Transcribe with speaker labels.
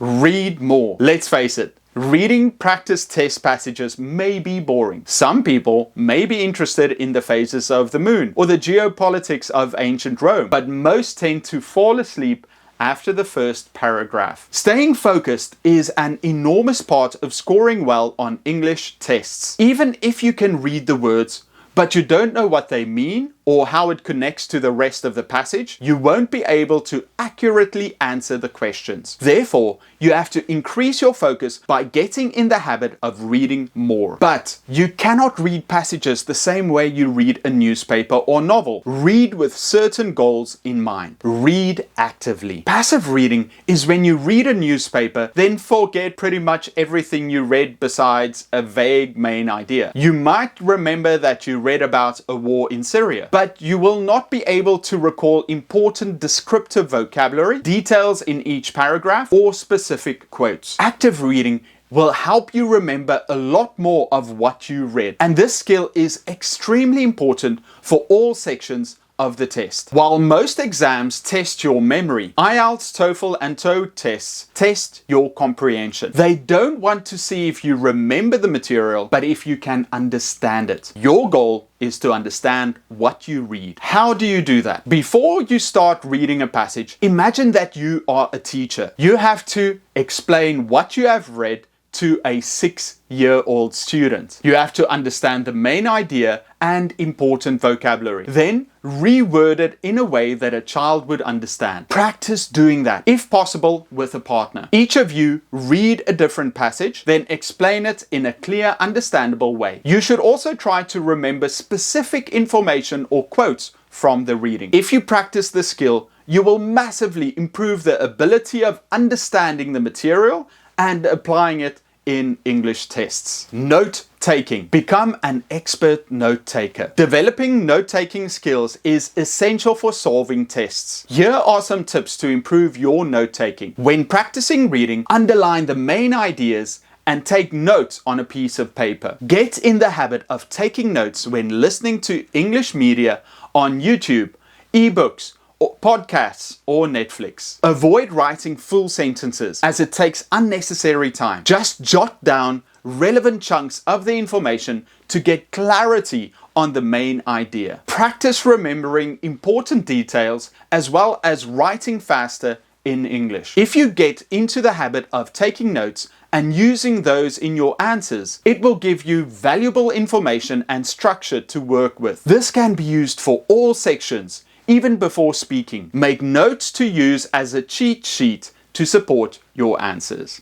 Speaker 1: Read more. Let's face it, reading practice test passages may be boring. Some people may be interested in the phases of the moon or the geopolitics of ancient Rome, but most tend to fall asleep after the first paragraph. Staying focused is an enormous part of scoring well on English tests. Even if you can read the words, but you don't know what they mean or how it connects to the rest of the passage, you won't be able to accurately answer the questions. Therefore, you have to increase your focus by getting in the habit of reading more. But you cannot read passages the same way you read a newspaper or novel. Read with certain goals in mind. Read actively. Passive reading is when you read a newspaper, then forget pretty much everything you read besides a vague main idea. You might remember that you read about a war in Syria, but you will not be able to recall important descriptive vocabulary, details in each paragraph, or specific quotes. Active reading will help you remember a lot more of what you read, and this skill is extremely important for all sections of the test. While most exams test your memory, IELTS, TOEFL, and TOE tests test your comprehension. They don't want to see if you remember the material, but if you can understand it. Your goal is to understand what you read. How do you do that? Before you start reading a passage, imagine that you are a teacher. You have to explain what you have read to a 6-year-old student. You have to understand the main idea and important vocabulary. Then reword it in a way that a child would understand. Practice doing that, if possible, with a partner. Each of you read a different passage, then explain it in a clear, understandable way. You should also try to remember specific information or quotes from the reading. If you practice the skill, you will massively improve the ability of understanding the material and applying it in English tests. Note taking. Become an expert note taker. Developing note taking skills is essential for solving tests. Here are some tips to improve your note taking. When practicing reading, underline the main ideas and take notes on a piece of paper. Get in the habit of taking notes when listening to English media on YouTube, ebooks, or podcasts, or Netflix. Avoid writing full sentences as it takes unnecessary time. Just jot down relevant chunks of the information to get clarity on the main idea. Practice remembering important details as well as writing faster in English. If you get into the habit of taking notes and using those in your answers, it will give you valuable information and structure to work with. This can be used for all sections, even before speaking. Make notes to use as a cheat sheet to support your answers.